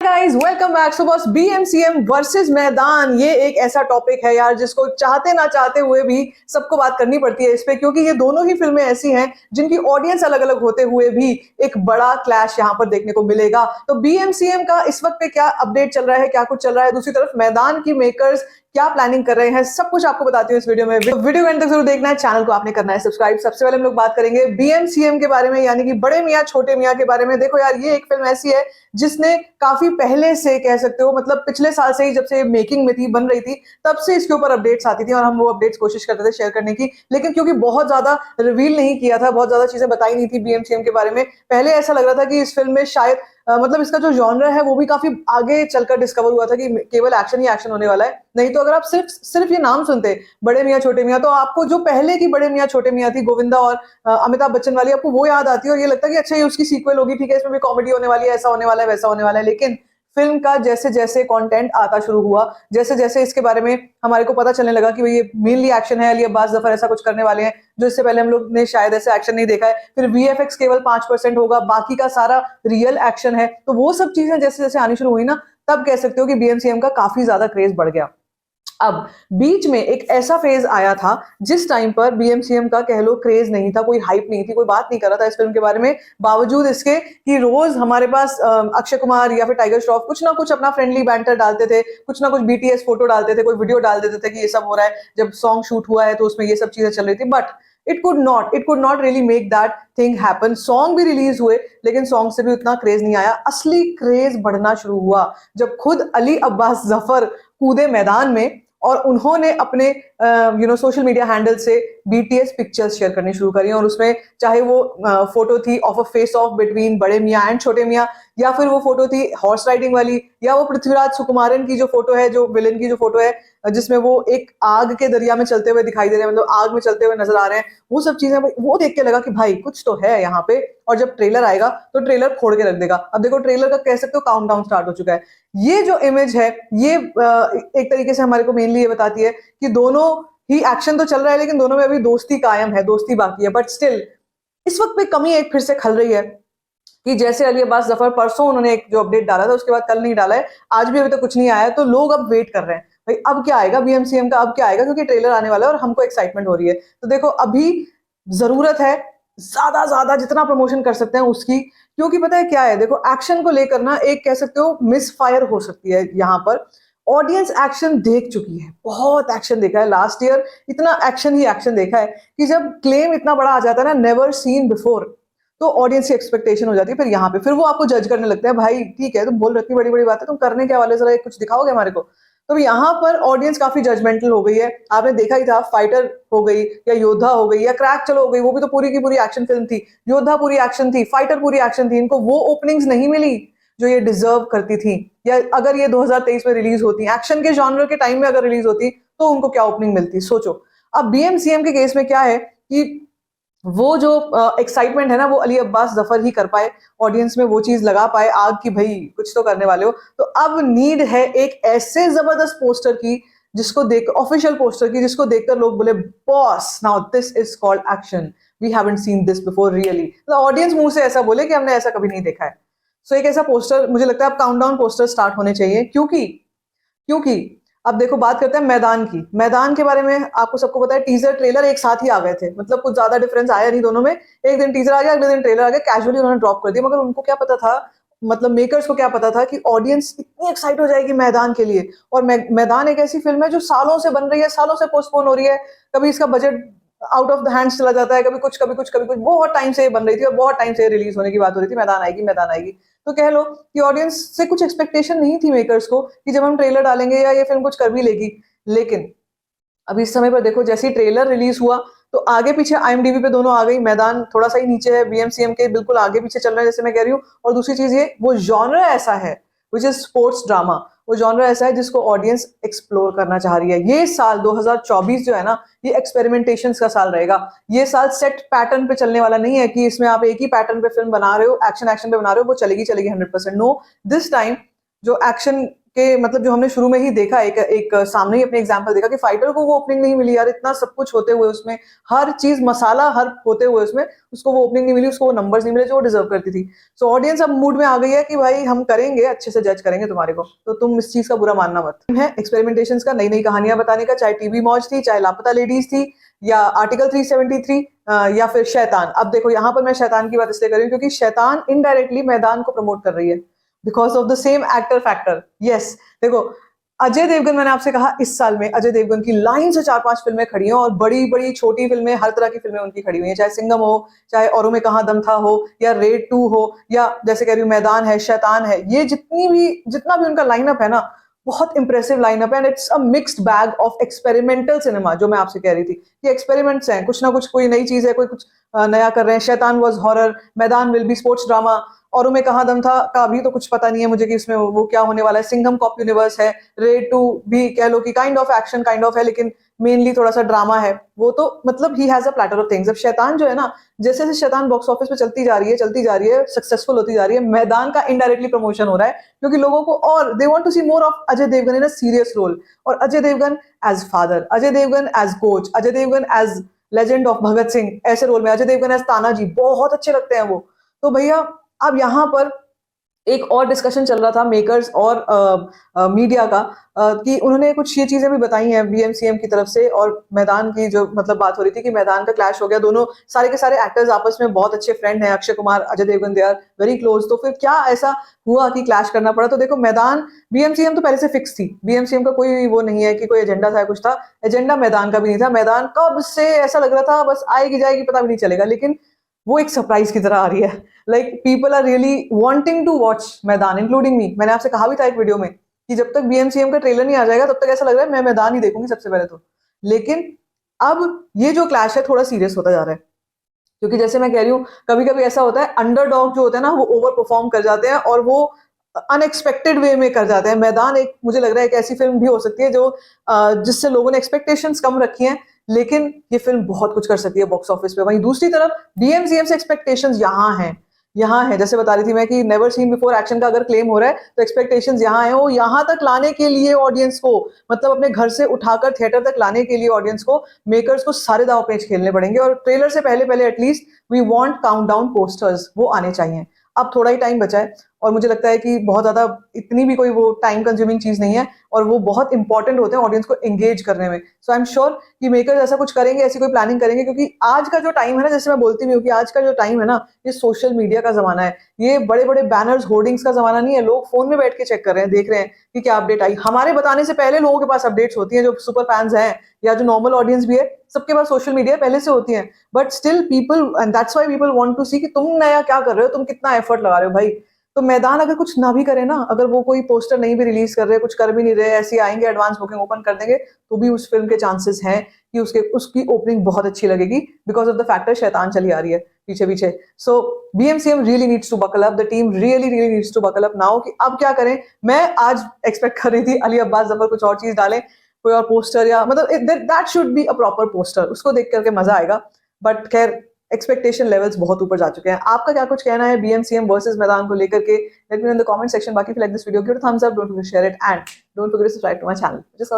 Guys welcome back. सो बस बीएमसीएम versus मैदान, ये एक ऐसा टॉपिक है यार जिसको चाहते ना चाहते हुए भी सबको बात करनी पड़ती है इस पे, क्योंकि ये दोनों ही फिल्में ऐसी हैं जिनकी ऑडियंस अलग अलग होते हुए भी एक बड़ा क्लैश यहाँ पर देखने को मिलेगा। तो बीएमसीएम का इस वक्त पे क्या अपडेट चल रहा है, क्या कुछ चल रहा है, दूसरी तरफ मैदान की मेकर्स क्या प्लानिंग कर रहे हैं, सब कुछ आपको बताती हूँ इस वीडियो में। वीडियो को एंड तक जरूर देखना है, चैनल को आपने करना है सब्सक्राइब। सबसे पहले हम लोग बात करेंगे बीएमसीएम के बारे में, यानी कि बड़े मियाँ छोटे मियाँ के बारे में। देखो यार, ये एक फिल्म ऐसी है जिसने काफी पहले से कह सकते हो, मतलब पिछले साल से ही, जब से मेकिंग में थी, बन रही थी, तब से इसके ऊपर अपडेट्स आती थी और हम वो अपडेट्स कोशिश करते थे शेयर करने की। लेकिन क्योंकि बहुत ज्यादा रिवील नहीं किया था, बहुत ज्यादा चीजें बताई नहीं थी बीएमसीएम के बारे में, पहले ऐसा लग रहा था कि इस फिल्म में शायद मतलब इसका जो जॉनर है वो भी काफी आगे चलकर डिस्कवर हुआ था कि केवल एक्शन ही एक्शन होने वाला है। नहीं तो अगर आप सिर्फ सिर्फ ये नाम सुनते बड़े मियाँ छोटे मियाँ, तो आपको जो पहले की बड़े मियाँ छोटे मियाँ थी, गोविंदा और अमिताभ बच्चन वाली, आपको वो याद आती है और ये लगता है कि अच्छा ये उसकी सीक्वल होगी, ठीक है, इसमें भी कॉमेडी होने वाली है, ऐसा होने वाला है, वैसा होने वाला है। लेकिन फिल्म का जैसे जैसे कंटेंट आता शुरू हुआ, जैसे जैसे इसके बारे में हमारे को पता चलने लगा कि भाई ये मेनली एक्शन है, अली अब्बास जफर ऐसा कुछ करने वाले हैं जो इससे पहले हम लोग ने शायद ऐसे एक्शन नहीं देखा है, फिर वीएफएक्स केवल 5% होगा, बाकी का सारा रियल एक्शन है। तो वो सब चीजें जैसे जैसे आनी शुरू हुई ना, तब कह सकते हो कि बीएमसीएम का काफी ज्यादा क्रेज बढ़ गया। अब बीच में एक ऐसा फेज आया था जिस टाइम पर बीएमसीएम का कह लो क्रेज नहीं था, कोई हाइप नहीं थी, कोई बात नहीं कर रहा था इस फिल्म के बारे में, बावजूद इसके कि रोज हमारे पास अक्षय कुमार या फिर टाइगर श्रॉफ कुछ ना कुछ अपना फ्रेंडली बैंटर डालते थे, कुछ ना कुछ बीटीएस फोटो डालते थे, कोई वीडियो डाल देते थे कि ये सब हो रहा है। जब सॉन्ग शूट हुआ है तो उसमें ये सब चीजें चल रही थी, but it could not really make that thing happen. Song भी रिलीज हुए लेकिन सॉन्ग से भी उतना क्रेज नहीं आया। असली क्रेज बढ़ना शुरू हुआ जब खुद अली अब्बास जफर कूदे मैदान में और उन्होंने अपने सोशल मीडिया हैंडल से बीटीएस पिक्चर्स शेयर करनी शुरू करी। और उसमें चाहे वो फोटो थी of a face of between बड़े मियाँ एंड छोटे मियाँ, या फिर वो फोटो थी हॉर्स राइडिंग वाली, या वो पृथ्वीराज सुकुमारन की जो फोटो है, जो विलेन की जो फोटो है, जिसमें वो एक आग के दरिया में चलते हुए दिखाई दे रहे हैं, मतलब आग में चलते हुए नजर आ रहे हैं। वो सब चीजें वो देख के लगा कि भाई कुछ तो है यहाँ पे, और जब ट्रेलर आएगा तो ट्रेलर फोड़ के रख देगा। अब देखो ट्रेलर का कह सकते हो काउंटडाउन स्टार्ट हो चुका है। ये जो इमेज है ये एक तरीके से हमारे को मेनली ये बताती है कि दोनों ही एक्शन तो चल रहा है लेकिन दोनों में अभी दोस्ती कायम है, दोस्ती बाकी है। बट स्टिल इस वक्त पे कमी एक फिर से खल रही है कि जैसे अली अब्बास जफर परसों उन्होंने एक जो अपडेट डाला था, उसके बाद कल नहीं डाला है, आज भी अभी तक कुछ नहीं आया, तो लोग अब वेट कर रहे हैं भाई अब क्या आएगा बीएमसीएम का, अब क्या आएगा, क्योंकि ट्रेलर आने वाला है और हमको एक्साइटमेंट हो रही है। तो देखो अभी जरूरत है ज्यादा ज्यादा जितना प्रमोशन कर सकते हैं उसकी, क्योंकि पता है क्या है, देखो एक्शन को लेकर ना एक कह सकते हो मिस फायर हो सकती है। यहाँ पर ऑडियंस एक्शन देख चुकी है, बहुत एक्शन देखा है लास्ट ईयर, इतना एक्शन ही एक्शन देखा है कि जब क्लेम इतना बड़ा आ जाता है ना, नेवर सीन बिफोर, तो ऑडियंस की एक्सपेक्टेशन हो जाती है। फिर यहाँ पे फिर वो आपको जज करने लगता है, भाई ठीक है तुम बोल रहे इतनी बड़ी बड़ी बात है, तुम करने क्या वाले, जरा कुछ दिखाओगे हमारे को। तो यहाँ पर ऑडियंस काफी जजमेंटल हो गई है। आपने देखा ही था, फाइटर हो गई या योद्धा हो गई या क्रैक चलो हो गई, वो भी तो पूरी की पूरी एक्शन फिल्म थी। योद्धा पूरी एक्शन थी, फाइटर पूरी एक्शन थी, इनको वो ओपनिंग्स नहीं मिली जो ये डिजर्व करती थी। या अगर ये 2023 में रिलीज होती, एक्शन के जॉनर के टाइम में अगर रिलीज होती, तो उनको क्या ओपनिंग मिलती, सोचो। अब बीएमसीएम के केस में क्या है कि वो जो एक्साइटमेंट है ना, वो अली अब्बास जफर ही कर पाए, ऑडियंस में वो चीज लगा पाए आग की, भाई कुछ तो करने वाले हो। तो अब नीड है एक ऐसे जबरदस्त पोस्टर की जिसको देख, ऑफिशियल पोस्टर की, जिसको देखकर लोग बोले boss now this is called action, we haven't seen this before really. तो ऑडियंस मुंह से ऐसा बोले कि हमने ऐसा कभी नहीं देखा है। सो एक ऐसा पोस्टर मुझे लगता है अब काउंटडाउन पोस्टर स्टार्ट होने चाहिए, क्योंकि क्योंकि अब देखो बात करते हैं मैदान की। मैदान के बारे में आपको सबको पता है, टीजर ट्रेलर एक साथ ही आ गए थे, मतलब कुछ ज्यादा डिफरेंस आया नहीं दोनों में। एक दिन टीजर आ गया, अगले दिन ट्रेलर आ गया, कैजुअली उन्होंने ड्रॉप कर दिया। मगर उनको क्या पता था, मतलब मेकर्स को क्या पता था कि ऑडियंस इतनी एक्साइट हो जाएगी मैदान के लिए। और मैदान एक ऐसी फिल्म है जो सालों से बन रही है, सालों से पोस्टपोन हो रही है, कभी इसका budget out of the hands चला जाता है, कभी कुछ कभी कुछ कभी कुछ, बहुत टाइम से बन रही थी और बहुत टाइम से रिलीज होने की बात हो रही थी, मैदान आएगी मैदान आएगी। तो कह लो कि ऑडियंस से कुछ एक्सपेक्टेशन नहीं थी मेकर्स को कि जब हम ट्रेलर डालेंगे या ये फिल्म कुछ कर भी लेगी। लेकिन अब इस समय पर देखो, जैसे ही ट्रेलर रिलीज हुआ तो आगे पीछे आईएमडीबी पे दोनों आ गई। मैदान थोड़ा सा ही नीचे है, बीएमसीएम के बिल्कुल आगे पीछे चल रहा है, जैसे मैं कह रही हूँ। और दूसरी चीज ये, वो जॉनर ऐसा है विच इज स्पोर्ट्स ड्रामा, वो जॉनर ऐसा है जिसको ऑडियंस एक्सप्लोर करना चाह रही है। ये साल 2024 जो है ना, ये एक्सपेरिमेंटेशन का साल रहेगा। ये साल सेट पैटर्न पे चलने वाला नहीं है कि इसमें आप एक ही पैटर्न पे फिल्म बना रहे हो, एक्शन एक्शन पे बना रहे हो, वो चलेगी चलेगी 100%। नो, दिस टाइम जो एक्शन कि मतलब जो हमने शुरू में ही देखा, एक सामने ही अपने एग्जांपल देखा कि फाइटर को वो ओपनिंग नहीं मिली यार, इतना सब कुछ होते हुए उसमें, हर चीज मसाला हर होते हुए उसमें उसको वो ओपनिंग नहीं मिली, उसको वो नंबर्स नहीं मिले जो वो डिजर्व करती थी। सो ऑडियंस अब मूड में आ गई है कि भाई हम करेंगे, अच्छे से जज करेंगे तुम्हारे को, तो तुम इस चीज का बुरा मानना मत। है एक्सपेरिमेंटेशंस का, नई नई कहानियां बताने का, चाहे टीवी मौज थी, चाहे लापता लेडीज थी, या आर्टिकल 373, या फिर शैतान। अब देखो यहाँ पर मैं शैतान की बात इसलिए कर रही हूँ क्योंकि शैतान इनडायरेक्टली मैदान को प्रमोट कर रही है because of the same actor factor. Yes, देखो अजय देवगन, मैंने आपसे कहा इस साल में अजय देवगन की लाइन से 4-5 फिल्में खड़ी हैं, और बड़ी बड़ी छोटी फिल्में, हर तरह की फिल्में उनकी खड़ी हुई हैं, चाहे सिंघम हो, चाहे औरों में कहाँ दम था हो, या रेड 2 हो, या जैसे कह रही हूँ मैदान है, शैतान है, ये जितना भी उनका लाइनअप है ना, बहुत इंप्रेसिव लाइनअप है। And it's a mixed bag of experimental cinema, जो मैं आपसे कह रही थी कि एक्सपेरिमेंट्स हैं, कुछ ना कुछ, कोई नई चीज है, कोई कुछ नया कर रहे हैं। शैतान वाज हॉरर, मैदान विल बी स्पोर्ट्स ड्रामा, औरों में कहाँ दम था का अभी तो कुछ पता नहीं है मुझे कि इसमें वो क्या होने वाला है। सिंघम कॉप यूनिवर्स है, रेड 2 भी कह लो कि kind of action kind of है, लेकिन मेनली थोड़ा सा ड्रामा है वो, तो मतलब he has a platter of things. अब शैतान जो है ना, जैसे जैसे शैतान बॉक्स ऑफिस पे चलती जा रही है, सक्सेसफुल होती जा रही है, मैदान का इनडायरेक्टली प्रमोशन हो रहा है क्योंकि लोगों को, और they want to see more of Ajay Devgn in a serious role. और Ajay Devgn as father, Ajay Devgn as coach, Ajay Devgn as legend of Bhagat Singh, ऐसे रोल में अजय देवगन एज तानाजी, बहुत अच्छे लगते हैं वो। तो भैया अब यहाँ पर एक और डिस्कशन चल रहा था मेकर्स और मीडिया का, कि उन्होंने कुछ ये चीजें भी बताई हैं बीएमसीएम की तरफ से, और मैदान की जो मतलब बात हो रही थी कि मैदान का क्लैश हो गया, दोनों सारे के सारे एक्टर्स आपस में बहुत अच्छे फ्रेंड हैं, Akshay Kumar, Ajay Devgn, they are very close, तो फिर क्या ऐसा हुआ कि क्लैश करना पड़ा? तो देखो मैदान, बीएमसीएम तो पहले से फिक्स थी, बीएमसीएम का कोई वो नहीं है कि कोई एजेंडा था, कुछ था, एजेंडा मैदान का भी नहीं था। मैदान कब से ऐसा लग रहा था बस आएगी जाएगी पता भी नहीं चलेगा, लेकिन वो एक सरप्राइज की तरह आ रही है। Like people are really wanting to watch Maidaan, including me. मैंने आपसे कहा भी था एक वीडियो में कि जब तक बीएमसीएम का ट्रेलर नहीं आ जाएगा तब तक ऐसा लग रहा है मैं मैदान ही देखूंगी सबसे पहले तो। लेकिन अब ये जो क्लैश है थोड़ा सीरियस होता जा रहा है, क्योंकि जैसे मैं कह रही हूँ कभी कभी ऐसा होता है, अंडरडॉग जो होते हैं ना वो ओवर परफॉर्म कर जाते हैं और वो अनएक्सपेक्टेड वे में कर जाते हैं। मैदान एक, मुझे लग रहा है एक ऐसी फिल्म भी हो सकती है जो जिससे लोगों ने एक्सपेक्टेशंस कम रखी हैं, लेकिन ये फिल्म बहुत कुछ कर सकती है बॉक्स ऑफिस पे। वहीं दूसरी तरफ डीएमसीएम से एक्सपेक्टेशंस यहाँ है, जैसे बता रही थी मैं कि नेवर सीन बिफोर एक्शन का अगर क्लेम हो रहा है तो एक्सपेक्टेशंस यहाँ है, वो यहाँ तक लाने के लिए ऑडियंस को, मतलब अपने घर से उठाकर थिएटर तक लाने के लिए ऑडियंस को, मेकर्स को सारे दांव पेच खेलने पड़ेंगे, और ट्रेलर से पहले पहले at least we want countdown posters वो आने चाहिए। अब थोड़ा ही टाइम बचा है, और मुझे लगता है कि बहुत ज्यादा इतनी भी कोई वो टाइम कंज्यूमिंग चीज नहीं है, और वो बहुत इंपॉर्टेंट होते हैं ऑडियंस को एंगेज करने में। सो आई एम श्योर कि मेकर्स ऐसा कुछ करेंगे, ऐसी कोई प्लानिंग करेंगे, क्योंकि आज का जो टाइम है ना, जैसे मैं बोलती भी हूँ कि आज का जो टाइम है ना, ये सोशल मीडिया का जमाना है। ये बड़े बड़े बैनर्स होर्डिंग्स का जमाना नहीं है। लोग फोन में बैठ के चेक कर रहे हैं, देख रहे हैं कि क्या अपडेट आई। हमारे बताने से पहले लोगों के पास अपडेट्स होती हैं, जो सुपर फैंस हैं या जो नॉर्मल ऑडियंस भी है, सबके पास सोशल मीडिया पहले से होती है। But still people, and that's why people want to see कि तुम नया क्या कर रहे हो, तुम कितना एफर्ट लगा रहे हो भाई। तो मैदान अगर कुछ ना भी करे ना, अगर वो कोई पोस्टर नहीं भी रिलीज कर रहे, कुछ कर भी नहीं रहे, ऐसे आएंगे एडवांस बुकिंग ओपन कर देंगे, तो भी उस फिल्म के चांसेस हैं कि उसकी ओपनिंग बहुत अच्छी लगेगी, बिकॉज ऑफ द फैक्टर शैतान चली आ रही है पीछे पीछे। So BMCM really needs to buckle up, the team really really needs to buckle up now, कि अब क्या करें। मैं आज एक्सपेक्ट कर रही थी अली अब्बास जफर कुछ और चीज डालें, कोई और पोस्टर, या मतलब that should be a proper poster, उसको देख करके मजा आएगा। बट खैर एक्सपेक्टेशन लेवल्स बहुत ऊपर जा चुके हैं। आपका क्या कुछ कहना है बीएमसीएम वर्सेस मैदान को लेकर के? Let me know in the comment section. बाकी if you like this video, give it a thumbs up, don't forget to share it, and don't forget to subscribe to my channel. Just